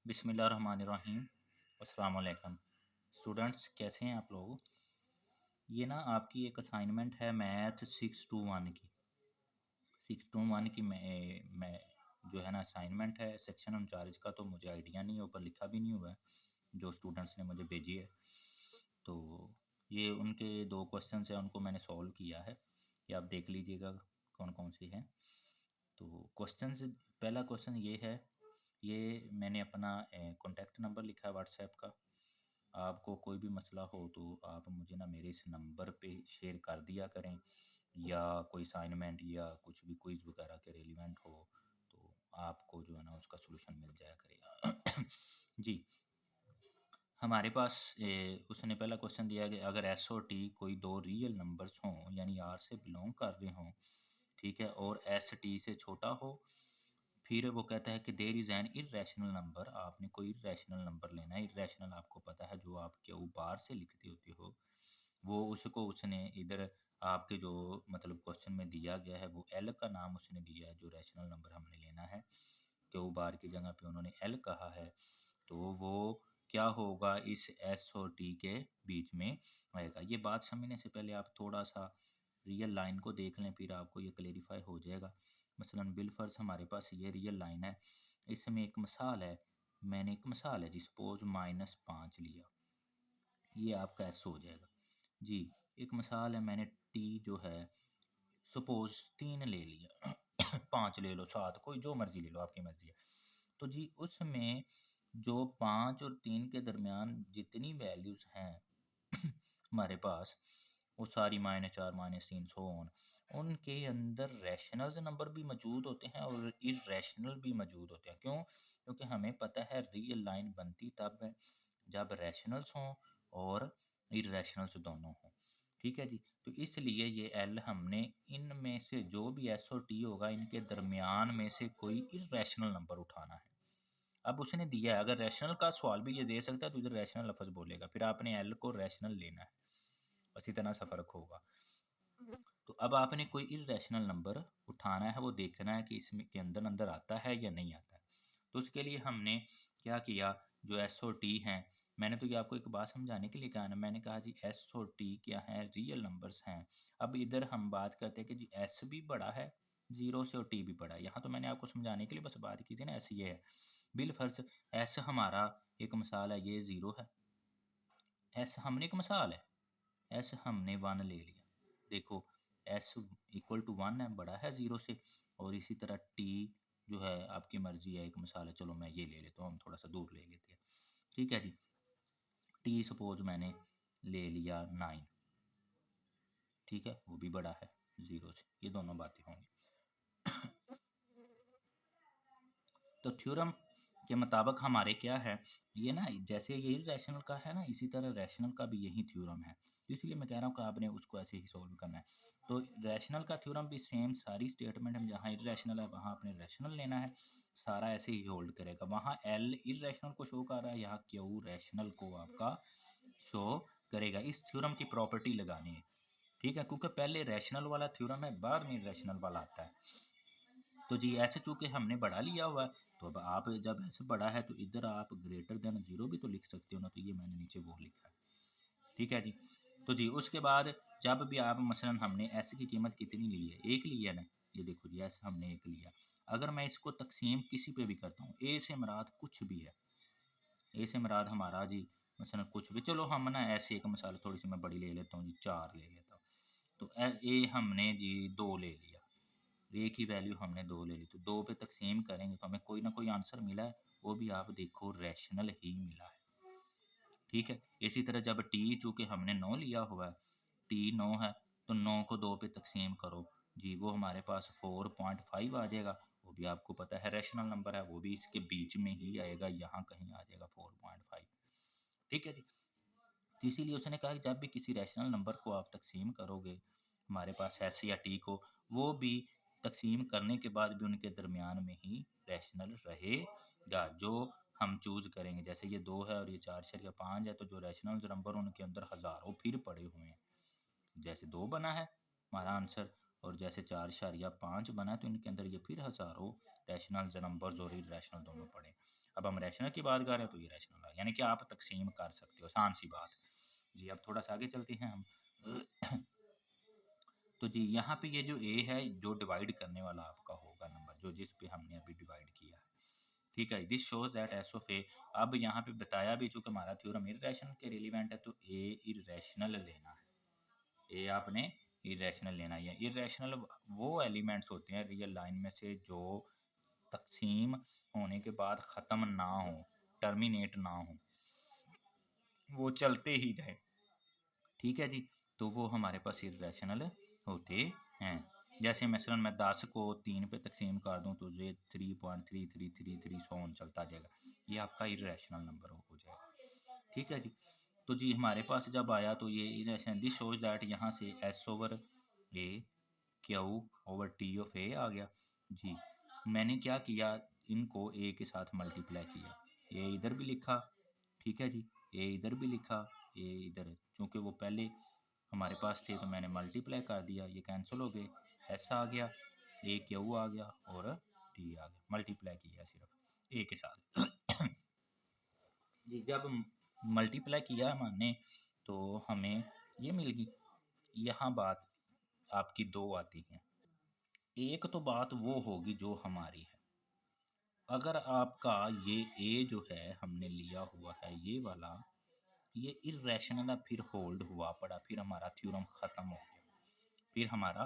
बिस्मिल्लाहिर्रहमानिर्रहीम। अस्सलाम वालेकुम स्टूडेंट्स, कैसे हैं आप लोग। ये ना आपकी एक असाइनमेंट है मैथ 621 की 621 की मैं जो है ना असाइनमेंट है सेक्शन इंचार्ज का। तो मुझे आइडिया नहीं है, ऊपर लिखा भी नहीं हुआ है, जो स्टूडेंट्स ने मुझे भेजी है। तो ये उनके दो क्वेश्चन है, उनको मैंने सॉल्व किया है। ये आप देख लीजिएगा कौन कौन से हैं। तो क्वेश्चन पहला क्वेश्चन ये है, ये मैंने अपना कॉन्टैक्ट नंबर लिखा है व्हाट्सएप का। आपको कोई भी मसला हो तो आप मुझे ना मेरे इस नंबर पे शेयर कर दिया करें, या कोई असाइनमेंट या कुछ भी क्विज़ वगैरह के रेलिवेंट हो तो आपको जो है ना उसका सलूशन मिल जाया करेगा। जी, हमारे पास उसने पहला क्वेश्चन दिया कि अगर एस और टी कोई दो रियल नंबर्स हों, यानी आर से बिलोंग कर रहे हों, ठीक है, और एस टी से छोटा हो, फिर वो कहता है कि there is an irrational number. आपने कोई इरेशनल नंबर लेना है। इरेशनल आपको पता है, जो आप क्यू बार से लिखते होते हो, वो उसको उसने इधर आपके जो मतलब क्वेश्चन में दिया गया है वो एल का नाम उसने दिया है। जो रैशनल नंबर हमने लेना है, क्यू बार की जगह पे उन्होंने एल कहा है, तो वो क्या होगा, इस एस और टी के बीच में आएगा। ये बात समझने से पहले आप थोड़ा सा रियल लाइन को देख लें, फिर आपको ये क्लेरिफाई हो जाएगा। मसलन बिलफर्ज हमारे पास ये रियल लाइन है, इसमें एक मिसाल है, मैंने एक मिसाल है जी, सपोज -5 लिया, ये आपका एस हो जाएगा जी। एक मिसाल है, मैंने टी जो है सपोज 3 ले लिया, 5 ले लो, 7, कोई जो मर्जी ले लो, आपकी मर्जी है। तो जी उसमें जो 5 और 3 के दरमियान जितनी वैल्यूज हैं हमारे पास, वो सारी -4 -3 सो ऑन, उनके अंदर रैशनल नंबर भी मौजूद होते हैं और इरेशनल भी मौजूद होते हैं। क्यों? क्योंकि हमें पता है रियल लाइन बनती तब है जब रैशनल्स हों और इरेशनल्स दोनों हों। ठीक है जी। तो इसलिए ये एल हमने इनमें से जो भी एस और टी होगा, इनके दरमियान में से कोई इरेशनल नंबर उठाना है। अब उसने दिया है, अगर रैशनल का सवाल भी ये दे सकता है तो इधर रैशनल लफ्ज़ बोलेगा, फिर आपने एल को रैशनल लेना है, बस इतना सा फ़र्क होगा। तो अब आपने कोई इरेशनल नंबर उठाना है, वो देखना है कि इसमें के अंदर अंदर आता है या नहीं आता है। तो उसके लिए हमने क्या किया, जो एस और टी हैं, मैंने तो ये आपको एक बात समझाने के लिए कहा ना, मैंने कहा जी एस और टी क्या है, रियल नंबर्स हैं। अब इधर हम बात करते हैं कि जी एस भी बड़ा है 0 से और टी भी बड़ा है। यहाँ तो मैंने आपको समझाने के लिए बस बात की थी ना, एस ये है बिलफर्ज। एस हमारा एक मिसाल है, ये 0 है। एस हमने एक मिसाल है, एस हमने 1 ले लिया, देखो एस इक्वल टू 1 है, बड़ा है 0 से। और इसी तरह टी जो है आपकी मर्जी है, एक मिसाल है, चलो मैं ये ले लेता हूँ, हम थोड़ा सा दूर ले लेते हैं। ठीक है जी, टी सपोज मैंने ले लिया 9, ठीक है, वो भी बड़ा है 0 से। ये दोनों बातें होंगी। तो थ्योरम के मुताबिक हमारे क्या है, ये ना जैसे ये रैशनल का है ना, इसी तरह रैशनल का भी यही थ्योरम है। तो इसलिए मैं कह रहा हूँ कि आपने उसको ऐसे ही सोल्व करना है। तो रैशनल का थ्योरम भी सेम, सारी स्टेटमेंट में जहाँ इरेशनल है वहाँ आपने रैशनल लेना है, सारा ऐसे ही होल्ड करेगा। वहाँ एल इरेशनल को शो कर रहा है, यहाँ क्यू रैशनल को आपका शो करेगा। इस थ्योरम की प्रॉपर्टी लगानी है, ठीक है, क्योंकि पहले रैशनल वाला थ्योरम है, बाद में रैशनल वाला आता है। तो जी ऐसे चूंकि हमने बढ़ा लिया हुआ है, तो अब आप जब ऐसे बढ़ा है तो इधर आप ग्रेटर देन 0 भी तो लिख सकते हो ना, तो ये मैंने नीचे वो लिखा है। ठीक है जी। तो जी उसके बाद जब भी आप मसलन हमने एस की कीमत कितनी ली है, 1 लिया ना, ये देखो जी एस हमने 1 लिया। अगर मैं इसको तकसीम किसी पे भी करता हूँ, ए से मुराद कुछ भी है, ए से मुराद हमारा जी मसलन कुछ भी, चलो हम ना ऐसे एक मिसाल थोड़ी सी मैं बड़ी ले लेता हूँ जी, 4 ले लेता हूँ। तो ए हमने जी 2 ले लिया, ए की वैल्यू हमने 2 ले ली, तो 2 पे तकसीम करेंगे तो हमें कोई ना कोई आंसर मिला है, वो भी आप देखो रैशनल ही मिला है। ठीक है, इसी तरह जब टी चूंकि हमने 9 लिया हुआ है, टी 9 है, तो 9 को 2 पे तकसीम करो जी, वो हमारे पास 4.5 आ जाएगा। वो भी आपको पता है रैशनल नंबर है, वो भी इसके बीच में ही आएगा, यहाँ कहीं आ जाएगा 4.5। ठीक है जी। तो इसीलिए उसने कहा कि जब भी किसी रैशनल नंबर को आप तकसीम करोगे, हमारे पास एस या टी को, वो भी तकसीम करने के बाद भी उनके दरमियान में ही रैशनल रहेगा, जो हम चूज करेंगे। जैसे ये 2 है और ये 4.5 है, तो जो रैशनल नंबर उनके अंदर हज़ारों फिर पड़े हुए हैं। जैसे 2 बना है हमारा आंसर, और जैसे 4.5 बना तो इनके अंदर ये फिर हज़ारों रैशनल नंबर्स और इरेशनल दोनों पड़े। अब हम रैशनल की बात कर रहे हैं तो ये रैशनल है, यानी कि आप तकसीम कर सकते हो, आसान सी बात। जी अब थोड़ा सा आगे चलते हैं हम। तो जी यहाँ पे ये जो ए है जो डिवाइड करने वाला आपका होगा नंबर, जो जिस पे हमने अभी डिवाइड किया है, ठीक है। This shows that S of A, अब यहाँ पे बताया भी चूंकि हमारा थ्योरम इरेशनल के रिलेवेंट है तो ए इरेशनल लेना है, ए आपने इरेशनल लेना है। इरेशनल वो एलिमेंट्स होते हैं रियल लाइन में से जो तकसीम होने के बाद ख़त्म ना हो, टर्मिनेट ना हो, वो चलते ही रहे, ठीक है जी। तो वो हमारे पास इरेशनल होते हैं। जैसे मसलन मैं 10 को 3 पे तकसीम कर दूं तो ये 3.3333 ऑन चलता जाएगा, ये आपका इरेशनल नंबर हो जाएगा, ठीक है जी। तो जी हमारे पास जब आया तो ये इरेशनल, दिस शोज दैट यहाँ से S over A Q over T of A आ गया जी। मैंने क्या किया, इनको ए के साथ मल्टीप्लाई किया, ए इधर भी लिखा, ठीक है जी, ए इधर भी लिखा, ए इधर, चूँकि वो पहले हमारे पास थे तो मैंने मल्टीप्लाई कर दिया, ये कैंसिल हो गए, एस आ गया, ए क्यू आ गया और टी आ गया, मल्टीप्लाई किया सिर्फ ए के साथ। जी जब मल्टीप्लाई किया हमने तो हमें ये मिल गई। यहाँ बात आपकी दो आती हैं, एक तो बात वो होगी जो हमारी है, अगर आपका ये ए जो है हमने लिया हुआ है ये वाला, ये इरेशनल फिर होल्ड हुआ पड़ा, फिर हमारा थ्योरम ख़त्म हो गया, फिर हमारा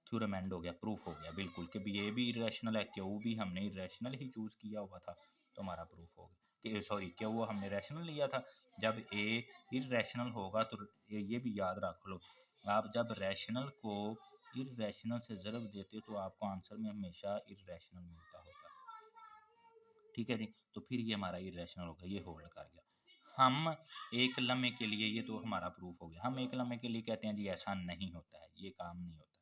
थ्योरम एंड हो गया, प्रूफ हो गया बिल्कुल कि भी ये भी इरेशनल है, क्यों भी हमने इरेशनल ही चूज़ किया हुआ था तो हमारा प्रूफ हो गया कि सॉरी क्यों वो हमने रैशनल लिया था। जब ए इरेशनल होगा तो ये भी याद रख लो, आप जब रैशनल को इरेशनल से ज़रब देते हो तो आपको आंसर में हमेशा इरेशनल मिलता होता है, ठीक है जी। तो फिर ये हमारा इरेशनल होगा, ये होल्ड कर गया। हम एक लम्हे के लिए, ये तो हमारा प्रूफ हो गया, हम एक लम्हे के लिए कहते हैं जी ऐसा नहीं होता है, ये काम नहीं होता,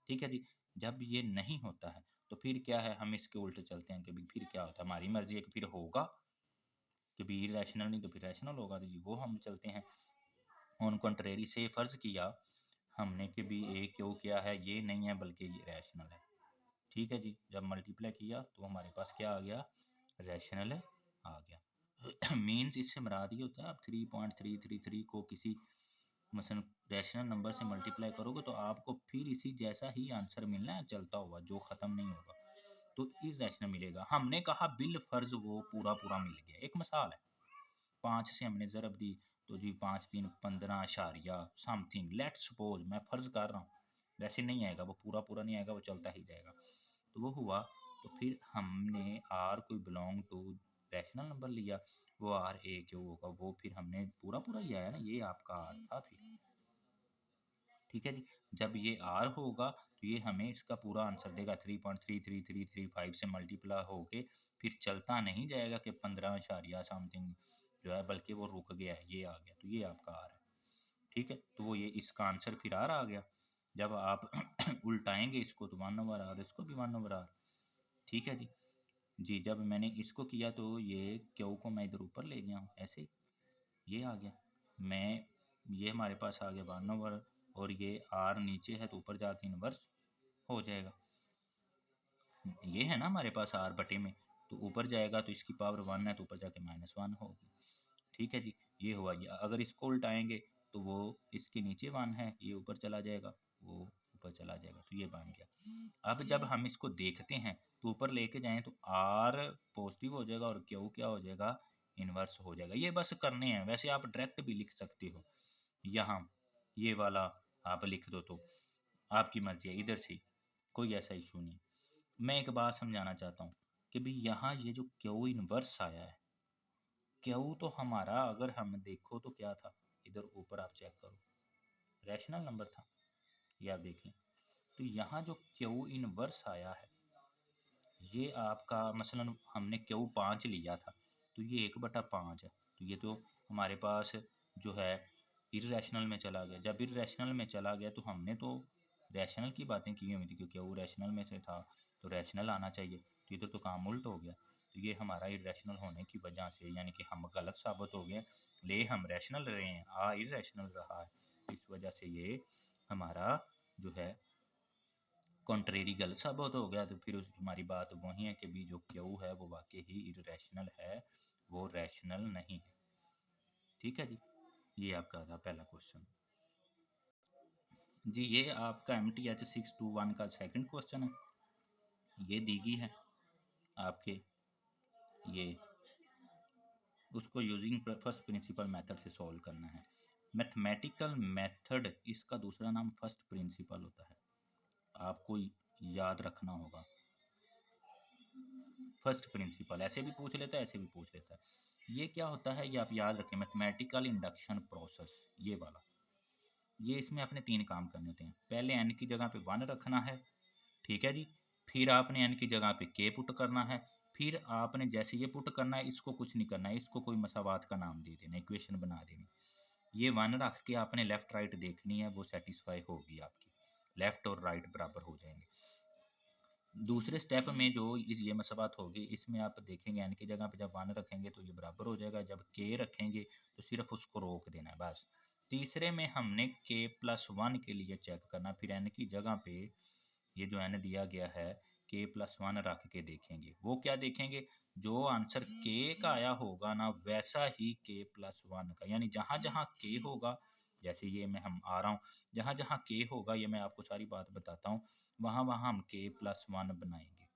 ठीक है जी। जब ये नहीं होता है तो फिर क्या है, हम इसके उल्टे चलते हैं कि भी फिर क्या होता है, हमारी मर्जी है कि फिर होगा कि भी इरेशनल नहीं तो फिर रैशनल होगा, तो जी वो हम चलते हैं। ऑन कंट्रेरी से फ़र्ज़ किया हमने कि भी ए क्यों क्या है, ये नहीं है बल्कि ये रैशनल है, ठीक है जी। जब मल्टीप्लाई किया तो हमारे पास क्या आ गया, रैशनल आ गया। मीन्स इससे मुराद ये होता है, आप 3.333 को किसी मसलन रैशनल नंबर से मल्टीप्लाई करोगे तो आपको फिर इसी जैसा ही आंसर मिलना है चलता हुआ, जो ख़त्म नहीं होगा, तो इरेशनल मिलेगा। हमने कहा बिल फर्ज वो पूरा पूरा मिल गया, एक मिसाल है, 5 से हमने ज़रब दी तो जी 5 3 15 अशारिया समथिंग, लेट सपोज मैं फ़र्ज़ कर रहा हूँ, वैसे नहीं आएगा वो पूरा पूरा नहीं आएगा, वो चलता ही जाएगा, तो वो हुआ। तो फिर हमने आर कोई बिलोंग टू रैशनल नंबर लिया, वो आर ए क्यों होगा, वो फिर हमने पूरा पूरा ही आया ना, ये आपका आर था फिर, ठीक है जी। जब ये आर होगा तो ये हमें इसका पूरा आंसर देगा, 3.33335 से मल्टीप्लाई होके फिर चलता नहीं जाएगा कि 15 समथिंग जो है, बल्कि वो रुक गया है, ये आ गया, तो ये आपका आर है, ठीक है। तो वो ये इसका आंसर फिर आर आ गया। जब आप उल्टाएंगे इसको तो 1/r आर, इसको भी 1/r आर, ठीक है जी। जी जब मैंने इसको किया तो ये क्यू को मैं इधर ऊपर ले गया हूँ ऐसे ही, ये आ गया, मैं ये हमारे पास आ गया 1/, और ये आर नीचे है तो ऊपर जाके इन्वर्स हो जाएगा, ये है ना हमारे पास आर बटे में, तो ऊपर जाएगा तो इसकी पावर 1 है तो ऊपर जाके -1 होगी, ठीक है जी। ये हुआ, ये अगर इसको उल्टाएंगे तो वो इसके नीचे 1 है, ये ऊपर चला जाएगा, वो ऊपर चला जाएगा, तो ये बन गया। अब जब हम इसको देखते हैं तो ऊपर लेके जाएं तो आर पॉजिटिव हो जाएगा और क्यू क्या हो जाएगा, इन्वर्स हो जाएगा। ये बस करने हैं, वैसे आप डायरेक्ट भी लिख सकते हो, यहाँ ये वाला आप लिख दो तो आपकी मर्जी है, इधर से कोई ऐसा इशू नहीं। मैं एक बात समझाना चाहता हूँ कि भाई यहाँ ये जो क्यू इन्वर्स आया है, क्यू तो हमारा अगर हम देखो तो क्या था, इधर ऊपर आप चेक करो रैशनल नंबर था, ये आप देख लें। तो यहाँ जो क्यू इन्वर्स आया है ये आपका मसलन हमने क्यू 5 लिया था तो ये 1/5 है, तो ये तो हमारे पास जो है इरेशनल में चला गया। जब इरेशनल में चला गया तो हमने तो रैशनल की बातें की हुई थी क्योंकि वो रैशनल में से था तो रैशनल आना चाहिए, तो इधर तो काम उल्ट हो गया, तो ये हमारा इरेशनल होने की वजह से यानी कि हम गलत साबित हो गए, ले हम रैशनल रहे हैं आ इरेशनल रहा है, इस वजह से ये हमारा जो है कॉन्ट्रेरी गलत साबित हो गया तो फिर हमारी बात वही है कि भी जो क्यू है वो वाकई ही इरेशनल है, वो रैशनल नहीं है। ठीक है जी, ये आपका था पहला क्वेश्चन जी। ये आपका MTH621 का सेकंड क्वेश्चन है। ये दीगी है आपके, ये उसको यूजिंग फर्स्ट प्रिंसिपल मेथड से सॉल्व करना है। मैथमेटिकल मेथड इसका दूसरा नाम फर्स्ट प्रिंसिपल होता है, आपको याद रखना होगा। फर्स्ट प्रिंसिपल ऐसे भी पूछ लेता है, ऐसे भी पूछ लेता है। ये क्या होता है ये आप याद रखें, मैथमेटिकल इंडक्शन प्रोसेस ये वाला। ये इसमें आपने 3 काम करने होते हैं। पहले n की जगह पे 1 रखना है, ठीक है जी। फिर आपने n की जगह पे k पुट करना है। फिर आपने जैसे ये पुट करना है, इसको कुछ नहीं करना है, इसको कोई मसावात का नाम दे देना, इक्वेशन बना देनी। ये 1 रख के आपने लेफ्ट राइट देखनी है, वो सेटिस्फाई होगी आपकी, लेफ्ट और राइट बराबर हो जाएंगे। दूसरे स्टेप में जो ये मसावात होगी, इसमें आप देखेंगे n की जगह पे जब 1 रखेंगे तो ये बराबर हो जाएगा, जब k रखेंगे तो सिर्फ उसको रोक देना है बस। तीसरे में हमने k+1 के लिए चेक करना, फिर n की जगह पे ये जो n दिया गया है k+1 रख के देखेंगे। वो क्या देखेंगे, जो आंसर k का आया होगा ना वैसा ही k+1 का, यानी जहाँ जहाँ k होगा, जैसे ये मैं हम आ रहा हूँ, जहाँ जहाँ k होगा ये मैं आपको सारी बात बताता हूँ, वहाँ वहाँ हम k+1 बनाएंगे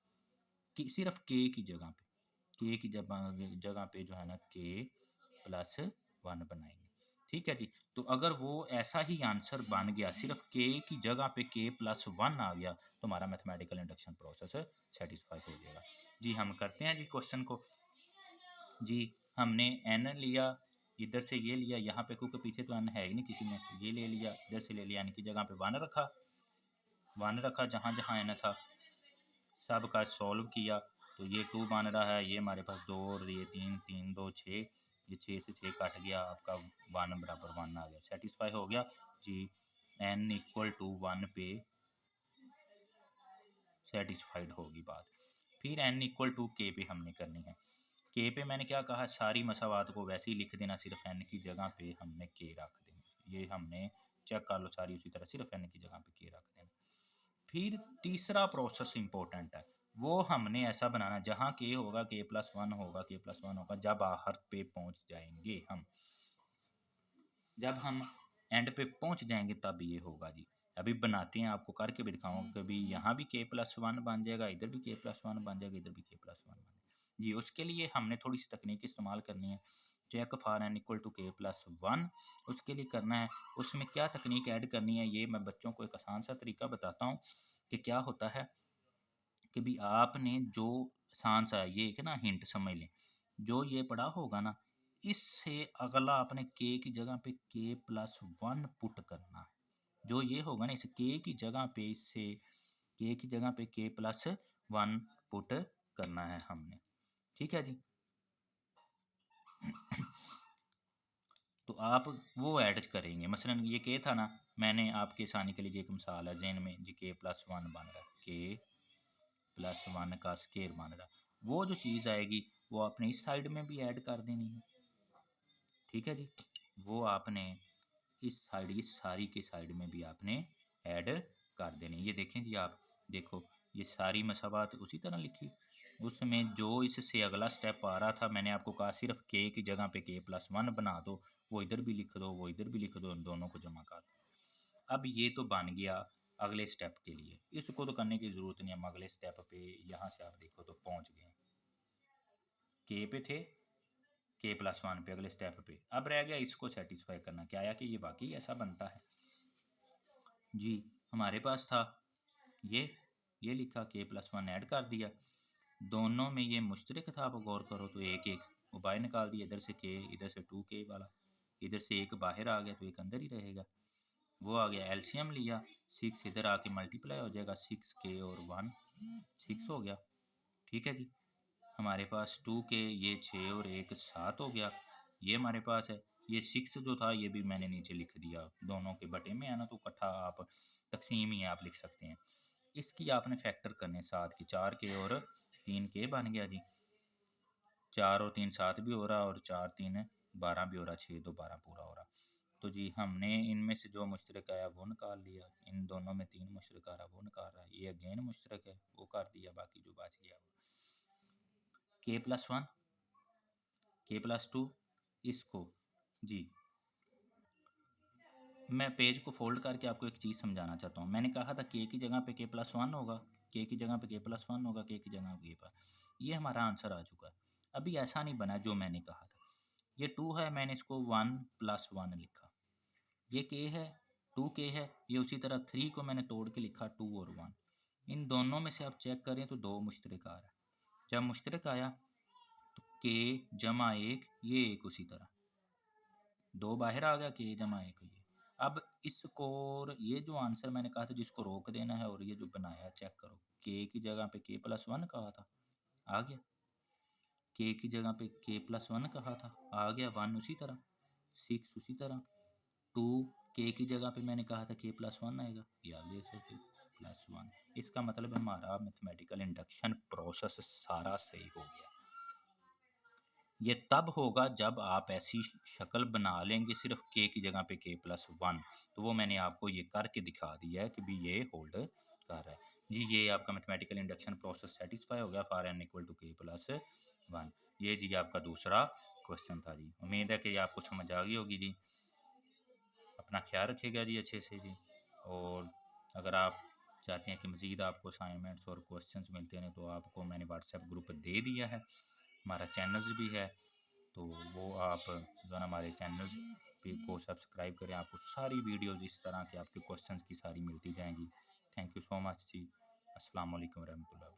कि सिर्फ k की जगह पे, k की जगह पे जो है ना k+1 बनाएंगे। ठीक है जी। तो अगर वो ऐसा ही आंसर बन गया, सिर्फ k की जगह पे k+1 आ गया, तो हमारा मैथमेटिकल इंडक्शन प्रोसेस सेटिस्फाई हो जाएगा जी। हम करते हैं जी क्वेश्चन को जी। हमने n लिया, इधर से ये लिया, यहाँ पे क्योंकि पीछे तो n है ही नहीं किसी में, ये ले लिया, इधर से ले लिया, n की जगह पे 1 रखा, 1 रखा, जहाँ जहाँ n था सब का सॉल्व किया, तो ये 2 बन रहा है, ये हमारे पास 2 और ये 3, 3 2 6, ये 6 से 6 कट गया, आपका 1 बराबर 1 आ गया, सेटिस्फाई हो गया जी। n = 1 पे सेटिस्फाइड होगी बात। फिर n = k पे हमने करनी है। k पे मैंने क्या कहा, सारी मसावात को वैसे ही लिख देना, सिर्फ n की जगह पे हमने k रख देना। ये हमने चेक कर लो सारी उसी तरह, सिर्फ n की जगह पे k रख देना। फिर तीसरा प्रोसेस इंपॉर्टेंट है, वो हमने ऐसा बनाना जहाँ k होगा k+1 होगा, k+1 होगा, जब आखिर पे पहुंच जाएंगे हम, जब हम एंड पे पहुंच जाएंगे तब ये होगा जी। अभी बनाते हैं, आपको करके भी दिखाऊंगा, कभी यहाँ भी k+1 बन जाएगा, इधर भी k+1 बन जाएगा, इधर भी k+1 बन जाएगा जी। उसके लिए हमने थोड़ी सी तकनीक इस्तेमाल करनी है, चेक फॉर n = k+1, उसके लिए करना है। उसमें क्या तकनीक ऐड करनी है, ये मैं बच्चों को एक आसान सा तरीका बताता हूँ कि क्या होता है कि भी आपने जो आसान सा ये एक ना हिंट समझ लें, जो ये पढ़ा होगा ना, इससे अगला आपने k की जगह पे k+1 पुट करना है। जो ये होगा ना, इस k की जगह पे, इससे k की जगह पे k+1 पुट करना है हमने। ठीक है जी। तो आप वो ऐड करेंगे, मसलन ये k था ना, मैंने आपके आसानी के लिए एक मिसाल है जहन में जी, k+1 बन रहा है, k+1 का स्केयर बन रहा, वो जो चीज़ आएगी वो आपने इस साइड में भी ऐड कर देनी है। ठीक है जी। वो आपने इस साइड, इस सारी के साइड में भी आपने ऐड कर देनी। ये देखें जी, आप देखो ये सारी मसावात उसी तरह लिखी, उसमें जो इससे अगला स्टेप आ रहा था, मैंने आपको कहा सिर्फ k की जगह पे k+1 बना दो, वो इधर भी लिख दो, वो इधर भी लिख दो, इन दोनों को जमा कर दो। अब ये तो बन गया अगले स्टेप के लिए, इसको तो करने की ज़रूरत नहीं, हम अगले स्टेप पे यहाँ से आप देखो तो पहुँच गए, k पे थे, k+1 पे, अगले स्टेप पे। अब रह गया इसको सेटिस्फाई करना, क्या आया कि ये वाकई ऐसा बनता है जी। हमारे पास था ये लिखा, k+1 ऐड कर दिया, दोनों में ये मुश्तरक था, आप गौर करो तो एक एक वो बाहर निकाल दिया, इधर से k, इधर से 2k वाला, इधर से एक बाहर आ गया तो एक अंदर ही रहेगा, वो आ गया। एलसीएम लिया, 6 इधर आके मल्टीप्लाई हो जाएगा, 6k और 1 6 हो गया। ठीक है जी। हमारे पास 2k, ये 6 और 1 7 हो गया, ये हमारे पास है। ये 6 जो था ये भी मैंने नीचे लिख दिया, दोनों के बटे में है ना, तो इकट्ठा आप तकसीम ही है, आप लिख सकते हैं। इसकी आपने फैक्टर करने 7 की, 4k और 3k बन गया जी, 4 और 3 7 भी हो रहा, और 4 3 12 भी हो रहा, 6 2 12 पूरा हो रहा। तो जी हमने इनमें से जो मुश्तरक आया वो निकाल लिया, इन दोनों में 3 मुश्तरक आ रहा वो निकाल रहा है, ये अगेन मुश्तरक है वो कर दिया, बाकी जो बच गया वो k+1 k+2 इसको जी। मैं पेज को फोल्ड करके आपको एक चीज़ समझाना चाहता हूँ। मैंने कहा था k की जगह पे k+1 होगा, k की जगह पे k+1 होगा, k की जगह पे ये हमारा आंसर आ चुका है। अभी ऐसा नहीं बना जो मैंने कहा था, ये 2 है, मैंने इसको 1+1 लिखा, ये k है, 2k है, ये उसी तरह 3 को मैंने तोड़ के लिखा 2 और 1। इन दोनों में से आप चेक करें तो 2 मुश्तरक आ रहा है, जब मुश्तरक आया तो k जमा 1, ये एक उसी तरह 2 बाहर आ गया, k जमा 1 ये। अब इसको, और ये जो आंसर मैंने कहा था जिसको रोक देना है, और ये जो बनाया चेक करो, k की जगह पे k+1 कहा था आ गया, k की जगह पे k+1 कहा था आ गया, 1 उसी तरह, 6 उसी तरह, 2 k की जगह पे मैंने कहा था k+1 आएगा, ये आप देख सकते हो +1। इसका मतलब हमारा मैथमेटिकल इंडक्शन प्रोसेस सारा सही हो गया। ये तब होगा जब आप ऐसी शक्ल बना लेंगे सिर्फ k की जगह पे k+1, तो वो मैंने आपको ये करके दिखा दिया है कि भी ये होल्ड कर रहा है जी। ये आपका मैथमेटिकल इंडक्शन प्रोसेस सेटिस्फाई हो गया for n equal to k+1। ये जी आपका दूसरा क्वेश्चन था जी। उम्मीद है कि ये आपको समझ आ गई होगी जी। अपना ख्याल रखिएगा जी अच्छे से जी। और अगर आप चाहते हैं कि मज़ीद आपको असाइनमेंट्स और क्वेश्चंस मिलते हैं तो आपको मैंने व्हाट्सएप ग्रुप दे दिया है, हमारा चैनल्स भी है, तो वो आप जो है हमारे चैनल पे को सब्सक्राइब करें, आपको सारी वीडियोज़ इस तरह के आपके क्वेश्चंस की सारी मिलती जाएंगी। थैंक यू सो मच जी। अस्सलाम वालेकुम रहमतुल्लाह।